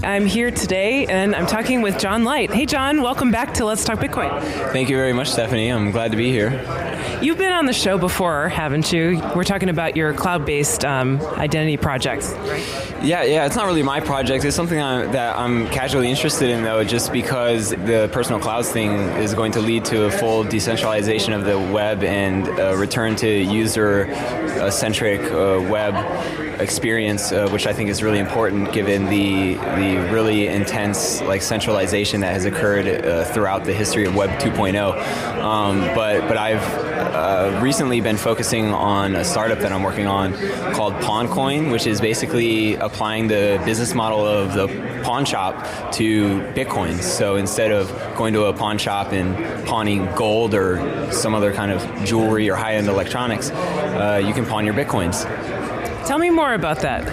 I'm here today and I'm talking with John Light. Hey John, welcome back to Let's Talk Bitcoin. Thank you very much, Stephanie. I'm glad to be here. You've been on the show before, haven't you? We're talking about your cloud-based identity projects, right? Yeah, it's not really my project. It's something that I'm casually interested in, though, just because the personal clouds thing is going to lead to a full decentralization of the web and a return to user-centric web experience, which I think is really important given the really intense centralization that has occurred throughout the history of Web 2.0. But I've recently been focusing on a startup that I'm working on called PawnCoin, which is basically applying the business model of the pawn shop to Bitcoin. So instead of going to a pawn shop and pawning gold or some other kind of jewelry or high-end electronics, you can pawn your Bitcoins. Tell me more about that.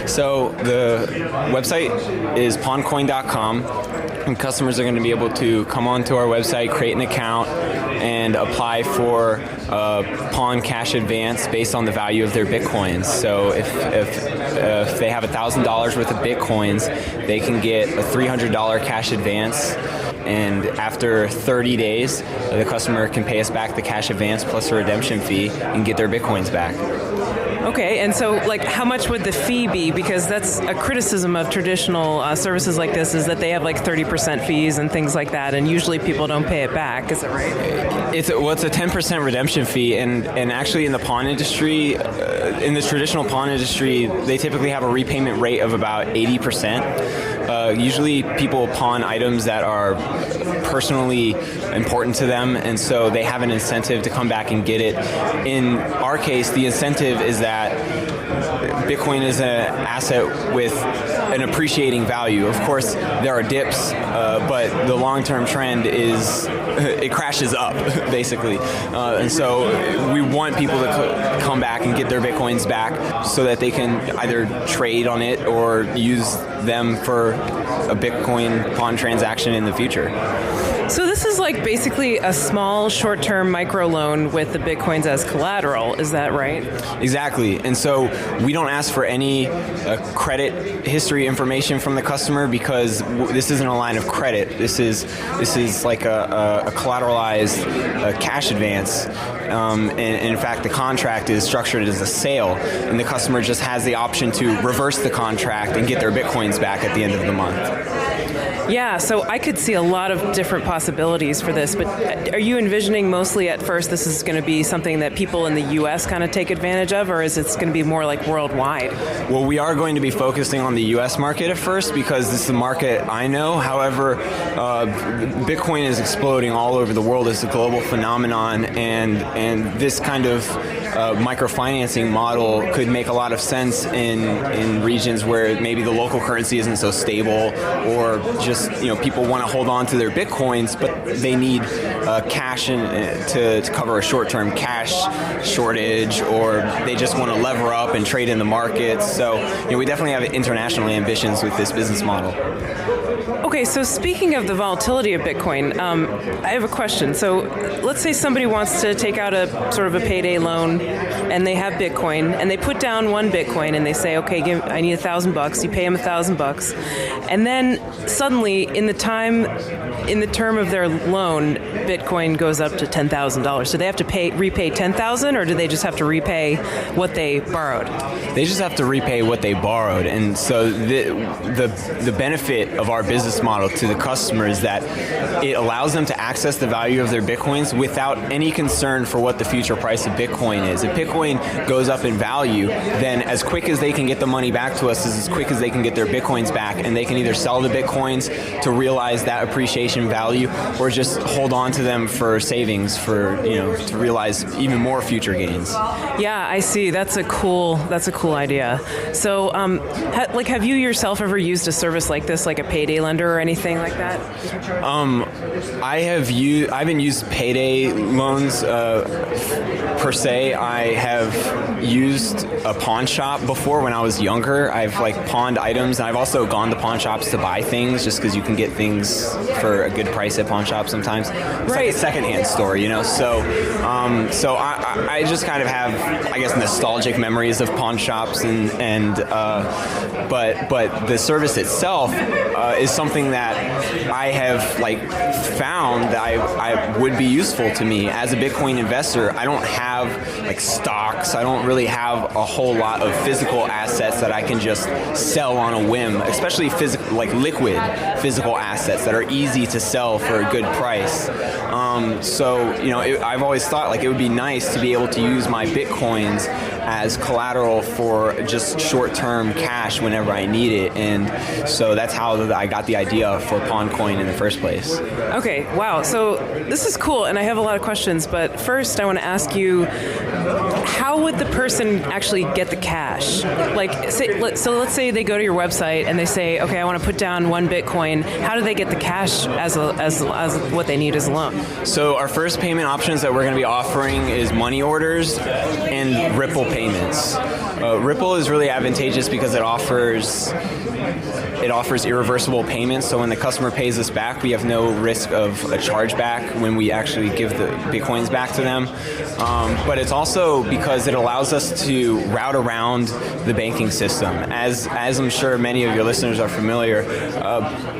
So the website is pawncoin.com, and customers are going to be able to come onto our website, create an account, and apply for a pawn cash advance based on the value of their Bitcoins. So if they have $1,000 worth of Bitcoins, they can get a $300 cash advance. And after 30 days, the customer can pay us back the cash advance plus a redemption fee and get their Bitcoins back. Okay, and so how much would the fee be? Because that's a criticism of traditional services like this, is that they have 30% fees and things like that, and usually people don't pay it back. Is that right? It's a 10% redemption fee, and actually in the pawn industry, in the traditional pawn industry, they typically have a repayment rate of about 80%. Usually people pawn items that are personally important to them, and so they have an incentive to come back and get it. In our case, the incentive is that Bitcoin is an asset with an appreciating value. Of course, there are dips, but the long-term trend is it crashes up, basically. And so we want people to come back and get their Bitcoins back so that they can either trade on it or use them for a Bitcoin pawn transaction in the future. So this is basically a small short-term microloan with the Bitcoins as collateral, is that right? Exactly. And so we don't ask for any credit history information from the customer because this isn't a line of credit. This is like a collateralized cash advance. And in fact, the contract is structured as a sale, and the customer just has the option to reverse the contract and get their Bitcoins back at the end of the month. Yeah, so I could see a lot of different possibilities for this, but are you envisioning mostly at first this is going to be something that people in the U.S. kind of take advantage of, or is it going to be more worldwide? Well, we are going to be focusing on the U.S. market at first because this is the market I know. However, Bitcoin is exploding all over the world as a global phenomenon, and this kind of microfinancing model could make a lot of sense in regions where maybe the local currency isn't so stable, or just people want to hold on to their Bitcoins, but they need cash to cover a short-term cash shortage, or they just want to lever up and trade in the markets. So we definitely have international ambitions with this business model. Okay, so speaking of the volatility of Bitcoin, I have a question. So let's say somebody wants to take out a sort of a payday loan, and they have Bitcoin, and they put down one Bitcoin, and they say, okay, I need $1,000. You pay them $1,000, and then suddenly, in the term of their loan, Bitcoin goes up to $10,000. So they have to repay $10,000, or do they just have to repay what they borrowed? They just have to repay what they borrowed, and so the benefit of our business model to the customer is that it allows them to access the value of their Bitcoins without any concern for what the future price of Bitcoin is. If Bitcoin goes up in value, then as quick as they can get the money back to us is as quick as they can get their Bitcoins back, and they can either sell the Bitcoins to realize that appreciation value or just hold on to them for savings to realize even more future gains. Yeah, I see. That's a cool idea. So have you yourself ever used a service like this, like a payday lender or anything like that? I haven't used payday loans per se. I have used a pawn shop before when I was younger. I've pawned items, and I've also gone to pawn shops to buy things just because you can get things for a good price at pawn shops sometimes. It's like a secondhand store, So I just kind of have, I guess, nostalgic memories of pawn shops, but the service itself is something that I have found that I would be useful to me as a Bitcoin investor. I don't have stocks. I don't really have a whole lot of physical assets that I can just sell on a whim, especially liquid physical assets that are easy to sell for a good price. I've always thought it would be nice to be able to use my Bitcoins as collateral for just short-term cash whenever I need it, and so that's how I got the idea for PawnCoin in the first place. Okay, wow. So this is cool, and I have a lot of questions, but first I want to ask you, how would the person actually get the cash? So let's say they go to your website and they say, okay, I want to put down 1 Bitcoin. How do they get the cash as what they need as a loan? So our first payment options that we're going to be offering is money orders and Ripple payments. Ripple is really advantageous because it offers irreversible payments. So when the customer pays us back, we have no risk of a chargeback when we actually give the Bitcoins back to them. But it's also because it allows us to route around the banking system. As I'm sure many of your listeners are familiar,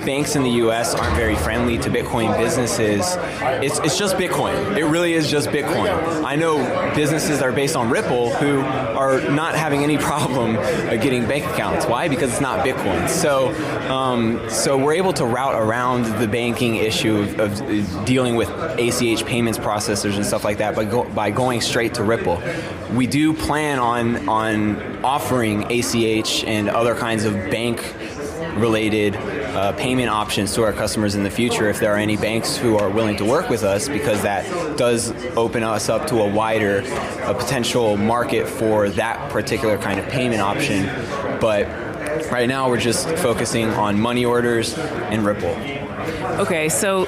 banks in the U.S. aren't very friendly to Bitcoin businesses. It's just Bitcoin. It really is just Bitcoin. I know businesses that are based on Ripple who are not having any problem getting bank accounts. Why? Because it's not Bitcoin. So we're able to route around the banking issue of dealing with ACH payments processors and stuff like that by going straight to Ripple. We do plan on offering ACH and other kinds of bank-related payment options to our customers in the future if there are any banks who are willing to work with us, because that does open us up to a wider potential market for that particular kind of payment option. But right now we're just focusing on money orders and Ripple. Okay, so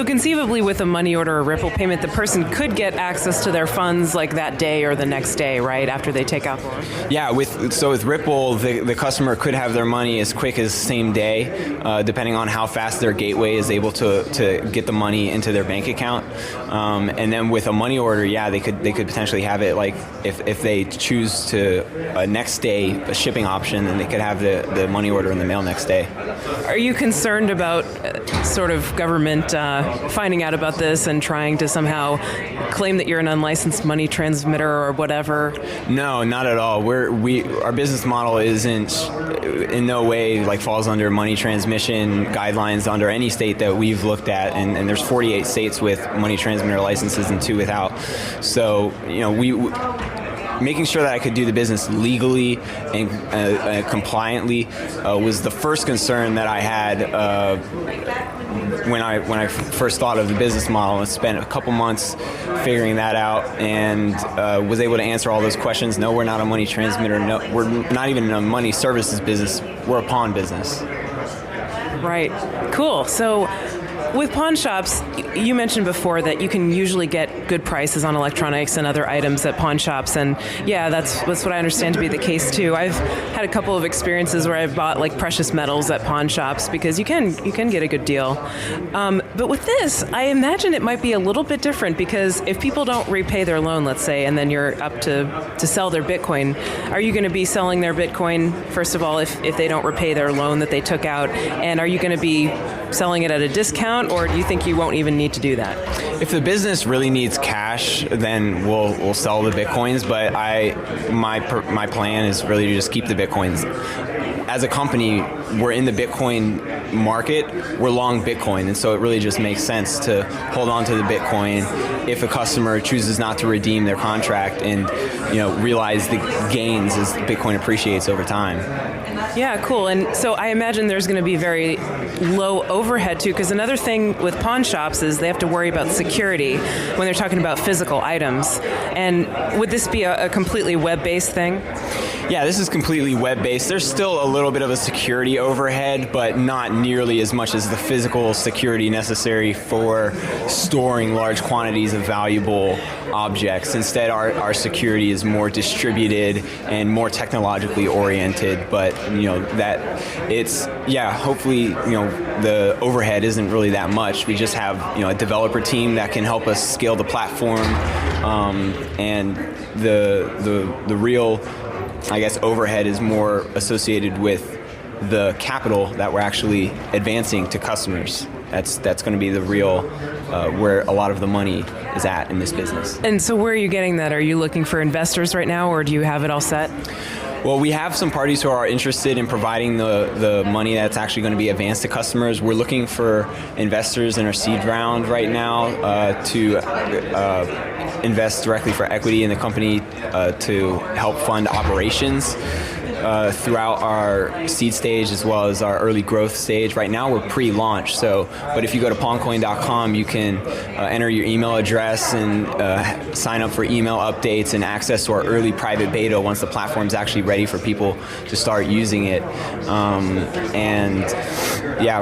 conceivably with a money order or Ripple payment, the person could get access to their funds that day or the next day, right, after they take out the loan? Yeah, with Ripple, the customer could have their money as quick as same day, depending on how fast their gateway is able to get the money into their bank account. And then with a money order, yeah, they could potentially have it if they choose to next day a shipping option, then they could have the money order in the mail next day. Are you concerned about sort of government finding out about this and trying to somehow claim that you're an unlicensed money transmitter or whatever? No, not at all. Our business model isn't in no way falls under money transmission guidelines under any state that we've looked at, and there's 48 states with money transmitter licenses and 2 without. So making sure that I could do the business legally and compliantly was the first concern that I had when I first thought of the business model, and spent a couple months figuring that out, and was able to answer all those questions. No, we're not a money transmitter. No, we're not even a money services business. We're a pawn business. Right. Cool. So with pawn shops, you mentioned before that you can usually get good prices on electronics and other items at pawn shops, and yeah, that's what I understand to be the case too. I've had a couple of experiences where I've bought precious metals at pawn shops because you can get a good deal. But with this, I imagine it might be a little bit different, because if people don't repay their loan, let's say, and then you're up to sell their Bitcoin, are you going to be selling their Bitcoin, first of all, if they don't repay their loan that they took out, and are you going to be selling it at a discount, or do you think you won't even need to do that? If the business really needs cash, then we'll sell the Bitcoins, but my plan is really to just keep the Bitcoins. As a company, we're in the Bitcoin market, we're long Bitcoin, and so it really just makes sense to hold on to the Bitcoin if a customer chooses not to redeem their contract and realize the gains as Bitcoin appreciates over time. Yeah, cool. And so I imagine there's going to be very low overhead too, because another thing with pawn shops is they have to worry about security when they're talking about physical items. And would this be a completely web-based thing? Yeah, this is completely web-based. There's still a little bit of a security overhead, but not nearly as much as the physical security necessary for storing large quantities of valuable objects. Instead, our security is more distributed and more technologically oriented. But hopefully, the overhead isn't really that much. We just have a developer team that can help us scale the platform, and the real, I guess, overhead is more associated with the capital that we're actually advancing to customers. That's going to be the real where a lot of the money is at in this business. And so where are you getting that? Are you looking for investors right now, or do you have it all set? Well, we have some parties who are interested in providing the money that's actually going to be advanced to customers. We're looking for investors in our seed round right now to invest directly for equity in the company to help fund operations throughout our seed stage as well as our early growth stage. Right now we're pre-launch, but if you go to pawncoin.com, you can enter your email address and sign up for email updates and access to our early private beta once the platform's actually ready for people to start using it.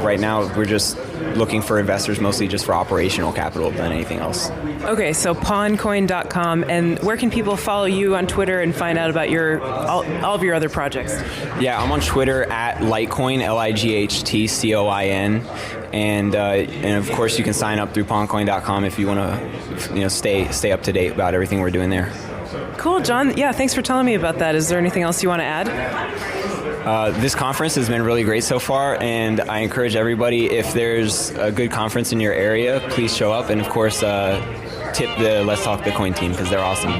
Right now we're just looking for investors mostly just for operational capital than anything else. Okay, so pawncoin.com, and where can people follow you on Twitter and find out about all of your other projects? Yeah, I'm on Twitter at Lightcoin, LIGHTCOIN, and of course you can sign up through pawncoin.com if you want to stay up to date about everything we're doing there. Cool, John. Yeah, thanks for telling me about that. Is there anything else you want to add? This conference has been really great so far, and I encourage everybody, if there's a good conference in your area, please show up, and of course tip the Let's Talk Bitcoin team because they're awesome.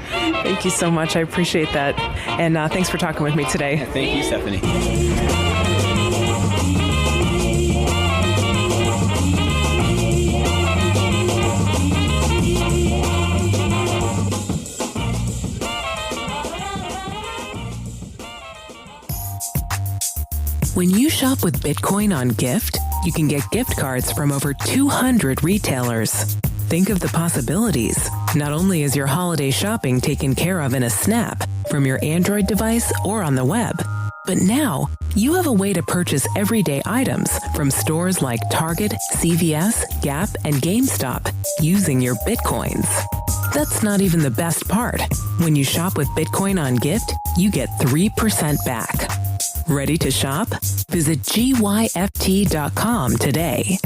Thank you so much. I appreciate that. And thanks for talking with me today. Thank you, Stephanie. When you shop with Bitcoin on Gift, you can get gift cards from over 200 retailers. Think of the possibilities. Not only is your holiday shopping taken care of in a snap from your Android device or on the web, but now you have a way to purchase everyday items from stores like Target, CVS, Gap, and GameStop using your Bitcoins. That's not even the best part. When you shop with Bitcoin on Gift, you get 3% back. Ready to shop? Visit GYFT.com today.